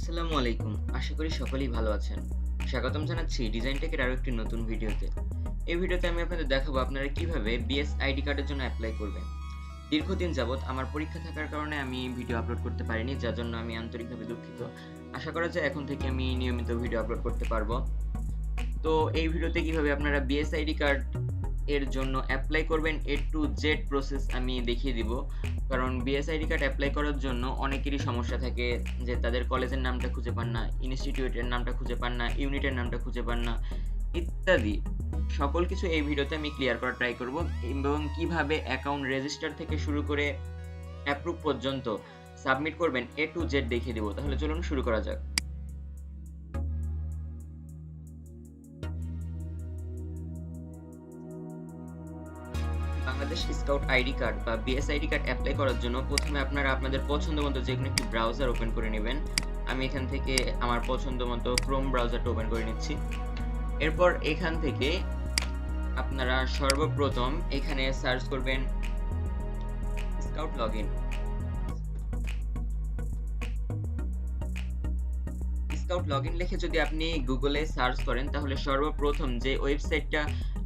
আসসালামু আলাইকুম। আশা করি সকলেই ভালো আছেন। স্বাগতম জানাচ্ছি ডিজাইন টেকের আরো একটি নতুন ভিডিওতে। এই ভিডিওতে আমি আপনাদের দেখাবো আপনারা কিভাবে বিএস আইডি কার্ডের জন্য এপ্লাই করবেন। দীর্ঘদিন যাবৎ আমার পরীক্ষা থাকার কারণে আমি ভিডিও আপলোড করতে পারিনি, যার জন্য আমি আন্তরিকভাবে দুঃখিত। আশা করা যায় এখন থেকে আমি নিয়মিত ভিডিও আপলোড করতে পারবো। তো এই ভিডিওতে কিভাবে আপনারা বিএস আইডি কার্ড এর জন্য এপ্লাই করবেন A to Z প্রসেস আমি দেখিয়ে দিব। কারণ বিএস আইডি কার্ড এপ্লাই করার জন্য অনেকেরই সমস্যা থাকে যে তাদের কলেজের নামটা খুঁজে পান না, ইনস্টিটিউটের নামটা খুঁজে পান না, ইউনিটের নামটা খুঁজে পান না ইত্যাদি। সকল কিছু এই ভিডিওতে আমি ক্লিয়ার করার ট্রাই করব এবং কিভাবে অ্যাকাউন্ট রেজিস্টার থেকে শুরু করে অ্যাপ্রুভ পর্যন্ত সাবমিট করবেন A to Z দেখিয়ে দেব। তাহলে চলুন শুরু করা যাক। বাংলাদেশ স্কাউট আইডি কার্ড বা বিএস আইডি কার্ড অ্যাপ্লাই করার জন্য প্রথমে আপনারা আপনাদের পছন্দ মতো যে কোনো একটি ব্রাউজার ওপেন করে নেবেন। আমি এখান থেকে আমার পছন্দ মতো ক্রোম ব্রাউজারটা ওপেন করে নিচ্ছি। এরপর এখান থেকে আপনারা সর্বপ্রথম এখানে সার্চ করবেন স্কাউট লগইন। স্কাউট লগইন লিখে যদি আপনি গুগলে সার্চ করেন তাহলে সর্বপ্রথম যে ওয়েবসাইটটা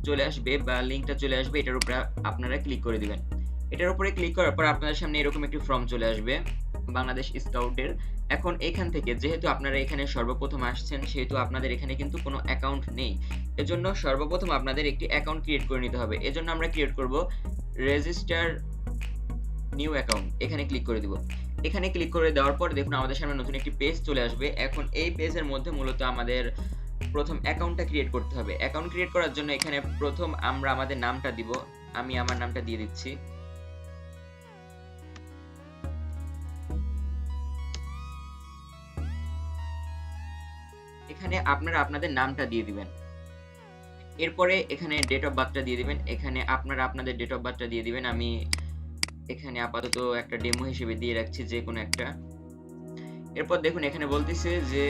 চলে আসবে বা লিংকটা চলে আসবে এটার উপরে আপনারা ক্লিক করে দিবেন। এটার উপরে ক্লিক করার পর আপনাদের সামনে এরকম একটি ফর্ম চলে আসবে বাংলাদেশ স্কাউটের। এখন এখান থেকে যেহেতু আপনারা এখানে সর্বপ্রথম আসছেন সেহেতু আপনাদের এখানে কিন্তু কোনো অ্যাকাউন্ট নেই। এজন্য সর্বপ্রথম আপনাদের একটি অ্যাকাউন্ট ক্রিয়েট করে নিতে হবে। এজন্য আমরা ক্রিয়েট করব রেজিস্টার নিউ অ্যাকাউন্ট। এখানে ক্লিক করে দিব। এখানে ক্লিক করে দেওয়ার পর দেখুন আমাদের সামনে নতুন একটি পেজ চলে আসবে। এখন এই পেজের মধ্যে মূলত আমাদের প্রথম অ্যাকাউন্টটা ক্রিয়েট করতে হবে। অ্যাকাউন্ট ক্রিয়েট করার জন্য এখানে প্রথম আমরা আমাদের নামটা দিব। আমি আমার নামটা দিয়ে দিচ্ছি। এখানে আপনারা আপনাদের নামটা দিয়ে দিবেন। এরপরে এখানে ডেট অফ বার্থটা দিয়ে দিবেন। এখানে আপনারা আপনাদের ডেট অফ বার্থটা দিয়ে দিবেন। আমি এখানে আপাতত একটা ডেমো হিসেবে দিয়ে রাখছি যে কোনো একটা। এরপর দেখুন এখানে বলতেছে যে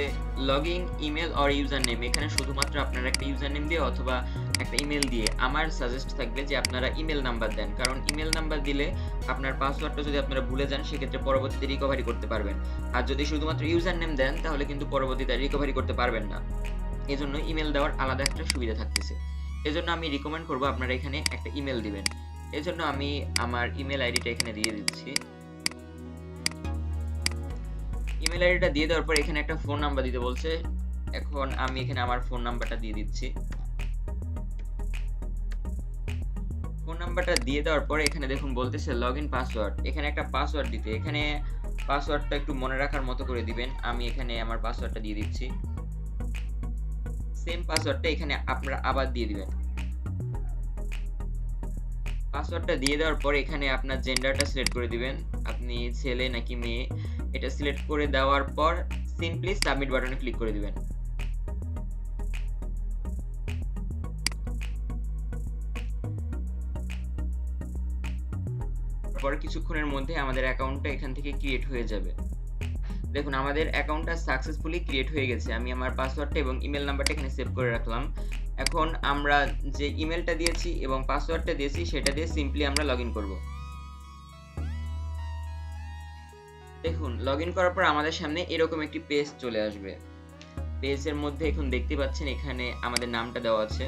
login email or user name. এখানে শুধুমাত্র আপনারা একটা ইউজার নেম দিয়ে অথবা একটা ইমেল দিয়ে, আমার সাজেস্ট থাকবে যে আপনারা ইমেল নাম্বার দেন, কারণ ইমেল নাম্বার দিলে আপনার পাসওয়ার্ডটা যদি আপনারা ভুলে যান সেক্ষেত্রে পরবর্তীতে রিকভারি করতে পারবেন। আর যদি শুধুমাত্র ইউজার নেম দেন তাহলে কিন্তু পরবর্তীতে রিকভারি করতে পারবেন না। এজন্য ইমেল দেওয়ার আলাদা একটা সুবিধা থাকতেছে। এজন্য আমি রিকমেন্ড করব আপনারা এখানে একটা ইমেল দিবেন। এজন্য আমি আমার ইমেল আইডিটা এখানে দিয়ে দিচ্ছি। ইমেল আইডিটা দিয়ে দেওয়ার পর এখানে একটা ফোন নাম্বার দিতে বলছে। এখন আমি এখানে আমার ফোন নাম্বারটা দিয়ে দিচ্ছি। ফোন নাম্বারটা দিয়ে দেওয়ার পর এখানে দেখুন বলতেছে লগইন পাসওয়ার্ড। এখানে একটা পাসওয়ার্ড দিতে, এখানে পাসওয়ার্ডটা একটু মনে রাখার মতো করে দিবেন। আমি এখানে আমার পাসওয়ার্ডটা দিয়ে দিচ্ছি। সেম পাসওয়ার্ডটা এখানে আপনারা আবার দিয়ে দিবেন। পাসওয়ার্ডটা দিয়ে দেওয়ার পর এখানে আপনার জেন্ডারটা সিলেক্ট করে দিবেন, আপনি ছেলে নাকি মেয়ে। এটা সিলেক্ট করে দেওয়ার পর সিম্পলি সাবমিট বাটনে ক্লিক করে দিবেন। তারপর কিছুক্ষণের মধ্যে আমাদের অ্যাকাউন্টটা এখান থেকে ক্রিয়েট হয়ে যাবে। দেখুন আমাদের অ্যাকাউন্টটা সাকসেসফুলি ক্রিয়েট হয়ে গেছে। আমি আমার পাসওয়ার্ডটা এবং ইমেল নাম্বারটা এখানে সেভ করে রাখলাম। এখন আমরা যে ইমেলটা দিয়েছি এবং পাসওয়ার্ডটা দিয়েছি সেটা দিয়ে সিম্পলি আমরা লগইন করব। দেখুন লগইন করার পর আমাদের সামনে এরকম একটি পেজ চলে আসবে। পেজের মধ্যে এখন দেখতে পাচ্ছেন এখানে আমাদের নামটা দেওয়া আছে।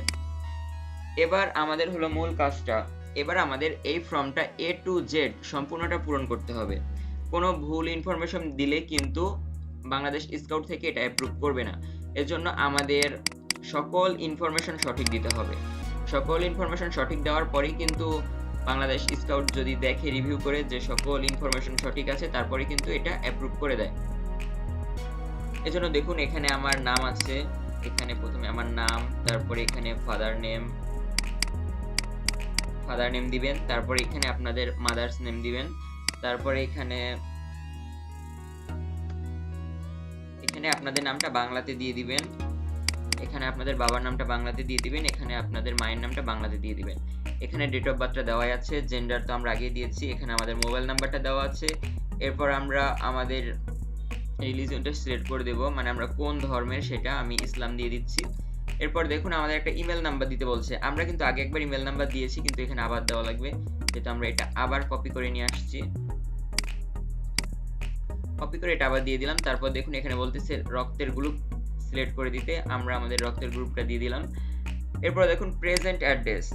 এবার আমাদের হলো মূল কাজটা, এবার আমাদের এই ফর্মটা A to Z সম্পূর্ণটা পূরণ করতে হবে। কোনো ভুল ইনফরমেশন দিলে কিন্তু বাংলাদেশ স্কাউট থেকে এটা অ্যাপ্রুভ করবে না। এজন্য আমাদের সকল ইনফরমেশন সঠিক দিতে হবে। সকল ইনফরমেশন সঠিক দেওয়ার পরেই কিন্তু বাংলাদেশ স্কাউট যদি দেখে রিভিউ করে যে সকল ইনফরমেশন সঠিক আছে তারপরে কিন্তু এটা অ্যাপ্রুভ করে দেয়। এজন্য দেখুন এখানে আমার নাম আছে। এখানে প্রথমে আমার নাম, তারপরে এখানে ফাদার নেম দিবেন, তারপরে এখানে আপনাদের মাদার্স নেম দিবেন, তারপরে এখানে আপনাদের নামটা বাংলাতে দিয়ে দিবেন, এখানে আপনাদের বাবার নামটা বাংলাতে দিয়ে দিবেন, এখানে আপনাদের মায়ের নামটা বাংলাতে দিয়ে দিবেন। এখানে ডেট অফ বার্থটা দেওয়া আছে, জেন্ডার তো আমরা আগে দিয়েছি, এখানে আমাদের মোবাইল নাম্বারটা দেওয়া আছে। এরপর আমরা আমাদের রিলিজিয়নটা সিলেক্ট করে দেব, মানে আমরা কোন ধর্মের সেটা আমি ইসলাম দিয়ে দিচ্ছি। এরপর দেখুন আমাদের একটা ইমেল নাম্বার দিতে বলছে। আমরা কিন্তু আগে একবার ইমেল নাম্বার দিয়েছি কিন্তু এখানে আবার দেওয়া লাগবে, যেটা আমরা এটা আবার কপি করে নিয়ে আসছি। কপি করে এটা আবার দিয়ে দিলাম। তারপর দেখুন এখানে বলতেছে রক্তের গ্রুপ সিলেক্ট করে দিতে, আমরা আমাদের রক্তের গ্রুপটা দিয়ে দিলাম। এরপর দেখুন প্রেজেন্ট অ্যাড্রেস,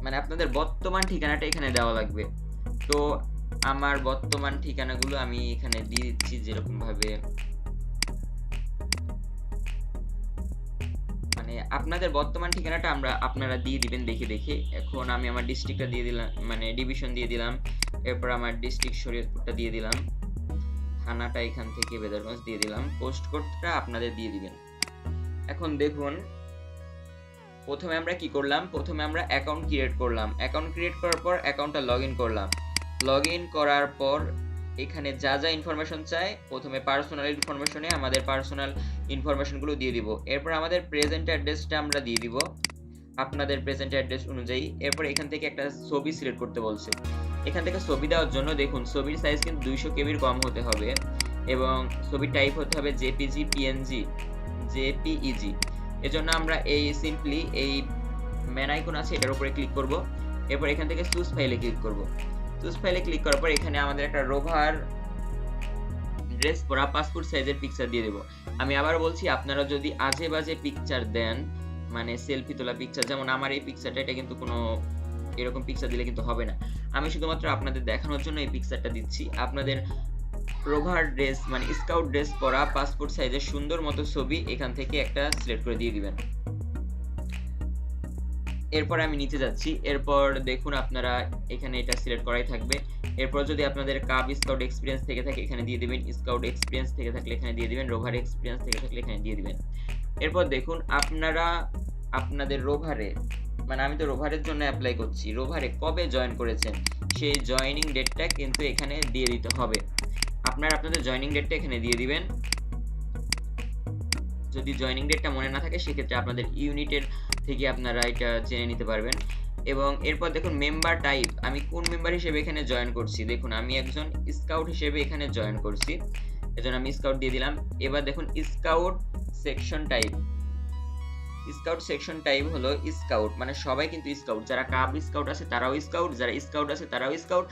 মানে আপনাদের বর্তমান ঠিকানাটা এখানে দেওয়া লাগবে। তো আমার বর্তমান ঠিকানাগুলো আমি এখানে দিয়ে দিচ্ছি যেরকম ভাবে, মানে আপনাদের বর্তমান ঠিকানাটা আপনারা দিয়ে দিবেন দেখে দেখে। এখন আমি আমার ডিস্ট্রিক্টটা দিয়ে দিলাম, মানে ডিভিশন দিয়ে দিলাম। এরপর আমার ডিস্ট্রিক্ট শরীয়তপুরটা দিয়ে দিলাম, থানাটা এখান থেকে বেদরগঞ্জ দিয়ে দিলাম, পোস্ট কোডটা আপনাদের দিয়ে দিবেন। এখন দেখুন প্রথমে আমরা কি করলাম, প্রথমে আমরা অ্যাকাউন্ট ক্রিয়েট করলাম। অ্যাকাউন্ট ক্রিয়েট করার পর অ্যাকাউন্টটা লগইন করলাম। লগইন করার পর এখানে যা যা ইনফরমেশন চাই, প্রথমে পার্সোনাল ইনফরমেশনে আমাদের পার্সোনাল ইনফরমেশনগুলো দিয়ে দিব। এরপর আমাদের প্রেজেন্ট অ্যাড্রেসটা আমরা দিয়ে দিব আপনাদের প্রেজেন্ট অ্যাড্রেস অনুযায়ী। এরপর এখান থেকে একটা ছবি সিলেক্ট করতে বলছে। এখান থেকে ছবি দেওয়ার জন্য দেখুন ছবির সাইজ কিন্তু 200 কেবির কম হতে হবে এবং ছবির টাইপ হতে হবে জেপিজি, পিএনজি, জেপিইজি। এজন্য আমরা এই সিম্পলি এই মেন আইকন আছে এটার উপরে ক্লিক করব। এরপর এখান থেকে চুজ ফাইলে ক্লিক করব। চুজ ফাইলে ক্লিক করার পর এখানে আমাদের একটা রোভার ড্রেস পরা পাসপোর্ট সাইজের পিকচার দিয়ে দেব। আমি আবার বলছি, আপনারা যদি আজে বাজে পিকচার দেন, মানে সেলফি তোলা পিকচার, যেমন আমার এই পিকচারটা, এটা কিন্তু কোনো এরকম পিকচার দিলে কিন্তু হবে না। আমি শুধুমাত্র আপনাদের দেখানোর জন্য এই পিকচারটা দিচ্ছি। আপনাদের রোভার ড্রেস মানে স্কাউট ড্রেস পরা পাসপোর্ট সাইজের সুন্দর মতো ছবি এখান থেকে একটা সিলেক্ট করে দিয়ে দিবেন। এরপর আমি নিচে যাচ্ছি। এরপর দেখুন আপনারা এখানে এটা সিলেক্ট করাই থাকবে। এরপর যদি আপনাদের কাব স্কাউট এক্সপিরিয়েন্স থেকে থাকে এখানে দিয়ে দিবেন, স্কাউট এক্সপিরিয়েন্স থেকে থাকলে এখানে দিয়ে দিবেন, রোভার এক্সপিরিয়েন্স থেকে থাকলে এখানে দিয়ে দিবেন। এরপর দেখুন আপনারা আপনাদের রোভারে, মানে আমি তো রোভারের জন্য অ্যাপ্লাই করছি, রোভারে কবে জয়েন করেছেন সেই জয়েনিং ডেটটা কিন্তু এখানে দিয়ে দিতে হবে। আপনারা আপনাদের জয়েনিং ডেটটা এখানে দিয়ে দিবেন। যদি জয়েনিং ডেটটা মনে না থাকে সেক্ষেত্রে আপনাদের ইউনিটের থেকে আপনারা এটা জেনে নিতে পারবেন। এবং এরপর দেখুন মেম্বার টাইপ, আমি কোন মেম্বার হিসেবে এখানে জয়েন করছি। দেখুন আমি একজন স্কাউট হিসেবে এখানে জয়েন করছি, এজন্য আমি স্কাউট দিয়ে দিলাম। এবার দেখুন scout section type, scout section type হলো স্কাউট, মানে সবাই কিন্তু স্কাউট, যারা কাব স্কাউট আছে তারাও স্কাউট, যারা স্কাউট আছে তারাও স্কাউট,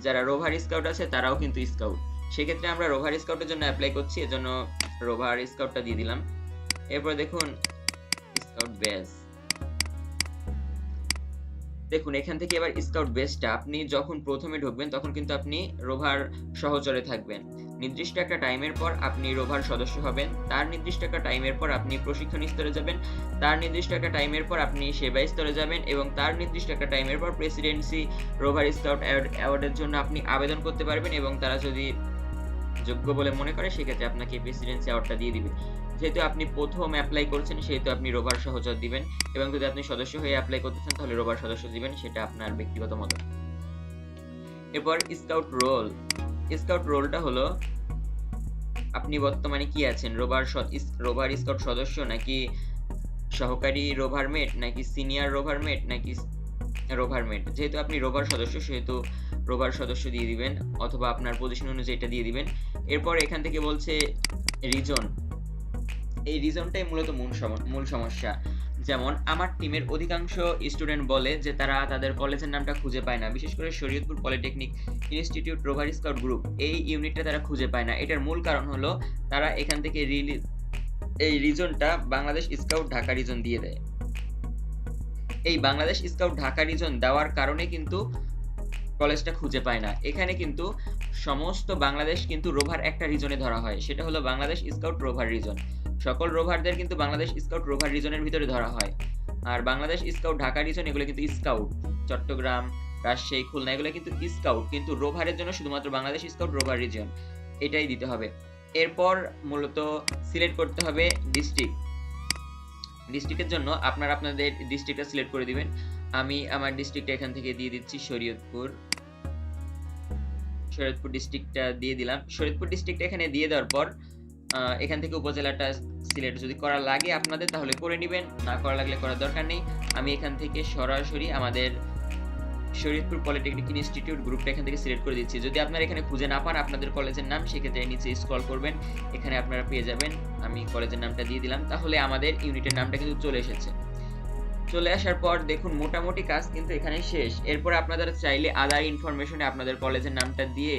যারা রোভার স্কাউট আছে তারাও কিন্তু স্কাউট। সেক্ষেত্রে আমরা রোভার স্কাউটের জন্য অ্যাপ্লাই করছি, এজন্য রোভার স্কাউটটা দিয়ে দিলাম। এরপর দেখুন স্কাউট ব্যাজ, দেখুন এখান থেকে এবার স্কাউট বেসটা আপনি যখন প্রথমে ঢুকবেন তখন কিন্তু আপনি রোভার সহচরে থাকবেন। নির্দিষ্ট একটা টাইমের পর আপনি রোভার সদস্য হবেন, তার নির্দিষ্ট একটা টাইমের পর আপনি প্রশিক্ষণ স্তরে যাবেন, তার নির্দিষ্ট একটা টাইমের পর আপনি সেবা স্তরে যাবেন এবং তার নির্দিষ্ট একটা টাইমের পর প্রেসিডেন্সি রোভার স্কাউট অ্যাওয়ার্ডের জন্য আপনি আবেদন করতে পারবেন এবং তারা যদি যোগ্য বলে মনে করে সেক্ষেত্রে আপনাকে প্রেসিডেন্সি অ্যাওয়ার্ডটা দিয়ে দিবে। যেহেতু আপনি প্রথম অ্যাপ্লাই করছেন সেহেতু আপনি রোভার সহচর দিবেন এবং যদি আপনি সদস্য হয়ে অ্যাপ্লাই করতেছেন তাহলে রোভার সদস্য দিবেন, সেটা আপনার ব্যক্তিগত মত। এরপর স্কাউট রোল, স্কাউট রোলটা হলো আপনি বর্তমানে কি আছেন, রোভার স্কাউট সদস্য নাকি সহকারী রোভার মেট নাকি সিনিয়র রোভার মেট নাকি রোভার মেট। যেহেতু আপনি রোভার সদস্য সেহেতু রোভার সদস্য দিয়ে দিবেন অথবা আপনার পজিশন অনুযায়ী এটা দিয়ে দিবেন। এরপর এখান থেকে বলছে রিজন, এই রিজনটাই মূলত মূল সমস্যা। যেমন আমার টিমের অধিকাংশ স্টুডেন্ট বলে যে তারা তাদের কলেজের নামটা খুঁজে পায় না, বিশেষ করে Shariatpur polytechnic institute rover scout group এই ইউনিটটা তারা খুঁজে পায় না। এটার মূল কারণ হলো তারা এখান থেকে এই রিজনটা বাংলাদেশ স্কাউট ঢাকা রিজন দিয়ে দেয়। এই বাংলাদেশ স্কাউট ঢাকা রিজন দেওয়ার কারণে কিন্তু কলেজটা খুঁজে পায় না। এখানে কিন্তু সমস্ত বাংলাদেশ কিন্তু রোভার একটা রিজনে ধরা হয়, সেটা হলো বাংলাদেশ স্কাউট রোভার রিজন। সকল রোভারদের কিন্তু বাংলাদেশ স্কাউট রোভার রিজনের ভিতরে ধরা হয়। আর বাংলাদেশ স্কাউট ঢাকা রিজন এগুলো কিন্তু স্কাউট, চট্টগ্রাম, রাজশাহী, খুলনা এগুলো কিন্তু স্কাউট, কিন্তু রোভারের জন্য শুধুমাত্র বাংলাদেশ স্কাউট রোভার রিজন এটাই দিতে হবে। এরপর মূলত সিলেক্ট করতে হবে ডিস্ট্রিক্ট। ডিস্ট্রিক্টের জন্য আপনারা আপনাদের ডিস্ট্রিক্টটা সিলেক্ট করে দিবেন। আমি আমার ডিস্ট্রিক্টটা এখান থেকে দিয়ে দিচ্ছি শরীয়তপুর ডিস্ট্রিক্টটা দিয়ে দিলাম। শরীয়তপুর ডিস্ট্রিক্টটা এখানে দিয়ে দেওয়ার পর এখান থেকে উপজেলাটা সিলেক্ট যদি করা লাগে আপনাদের তাহলে করে নেবেন, না করা লাগলে করার দরকার নেই। আমি এখান থেকে সরাসরি আমাদের শরীয়তপুর পলিটেকনিক ইনস্টিটিউট গ্রুপটা এখান থেকে সিলেক্ট করে দিচ্ছি। যদি আপনারা এখানে খুঁজে না পান আপনাদের কলেজের নাম, সেক্ষেত্রে নিচে স্ক্রল করবেন, এখানে আপনারা পেয়ে যাবেন। আমি কলেজের নামটা দিয়ে দিলাম, তাহলে আমাদের ইউনিটের নামটা কিন্তু চলে এসেছে। চলে আসার পর দেখুন মোটামুটি কাজ কিন্তু এখানে শেষ। এরপর আপনারা চাইলে আদার ইনফরমেশনে আপনাদের কলেজের নামটা দিয়ে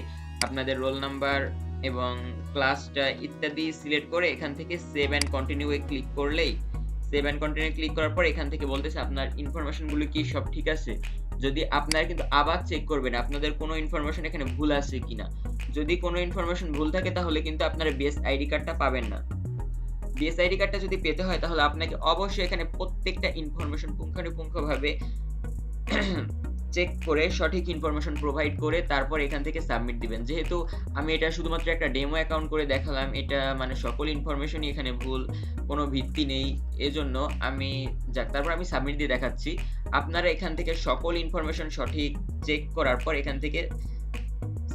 আপনাদের রোল নাম্বার এবং ক্লাসটা ইত্যাদি সিলেক্ট করে এখান থেকে save and continue A click করলেই, সেভ অ্যান্ড কন্টিনিউ ক্লিক করার পর এখান থেকে বলতেছে আপনার ইনফরমেশনগুলো কি সব ঠিক আছে। যদি আপনারা কিন্তু আবার চেক করবেন আপনাদের কোনো ইনফরমেশন এখানে ভুল আছে কিনা। যদি কোনো ইনফরমেশন ভুল থাকে তাহলে কিন্তু আপনারা বিএস আইডি কার্ডটা পাবেন না। বিএস আইডি কার্ডটা যদি পেতে হয় তাহলে আপনাকে অবশ্যই এখানে প্রত্যেকটা ইনফরমেশন পুঙ্খানুপুঙ্খভাবে চেক করে সঠিক ইনফরমেশন প্রোভাইড করে তারপর এখান থেকে সাবমিট দিবেন। যেহেতু আমি এটা শুধুমাত্র একটা ডেমো অ্যাকাউন্ট করে দেখালাম, এটা মানে সকল ইনফরমেশনই এখানে ভুল, কোনো ভিত্তি নেই, এজন্য আমি তারপর আমি সাবমিট দিয়ে দেখাচ্ছি। আপনারা এখান থেকে সকল ইনফরমেশন সঠিক চেক করার পর এখান থেকে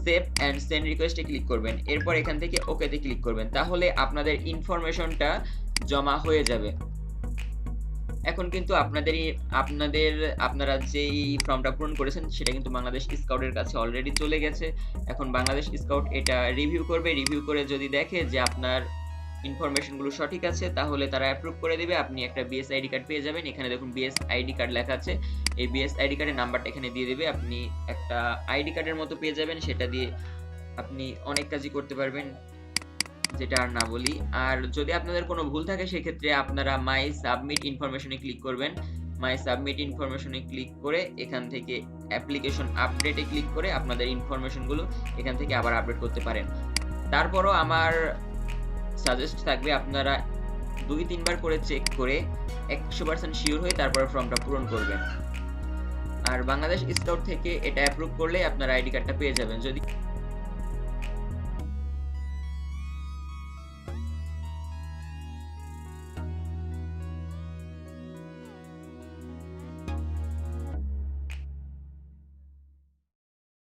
সেভ অ্যান্ড সেন্ড রিকোয়েস্টে ক্লিক করবেন, এরপর এখান থেকে ওকেতে ক্লিক করবেন, তাহলে আপনাদের ইনফরমেশনটা জমা হয়ে যাবে। এখন কিন্তু আপনারা যেই ফর্মটা পূরণ করেছেন সেটা কিন্তু বাংলাদেশ স্কাউটের কাছে অলরেডি চলে গেছে। এখন বাংলাদেশ স্কাউট এটা রিভিউ করবে, রিভিউ করে যদি দেখে যে আপনার ইনফরমেশনগুলো সঠিক আছে তাহলে তারা অ্যাপ্রুভ করে দিবে, আপনি একটা বিএস আইডি কার্ড পেয়ে যাবেন। এখানে দেখুন বিএস আইডি কার্ড লেখা আছে, এই বিএস আইডি কার্ডের নাম্বারটা এখানে দিয়ে দিবে, আপনি একটা আইডি কার্ডের মতো পেয়ে যাবেন। সেটা দিয়ে আপনি অনেক কাজই করতে পারবেন, যেটা আর না বলি। আর যদি আপনাদের কোনো ভুল থাকে সেক্ষেত্রে আপনারা মাই সাবমিট ইনফরমেশনে ক্লিক করবেন। মাই সাবমিট ইনফরমেশনে ক্লিক করে এখান থেকে অ্যাপ্লিকেশন আপডেটে ক্লিক করে আপনাদের ইনফরমেশনগুলো এখান থেকে আবার আপডেট করতে পারেন। তারপরও আমার সাজেস্ট থাকবে আপনারা 2-3 বার করে চেক করে 100% শিওর হয়ে তারপর ফর্মটা পূরণ করবেন। আর বাংলাদেশ স্কাউট থেকে এটা অ্যাপ্রুভ করলে আপনারা আইডি কার্ডটা পেয়ে যাবেন। যদি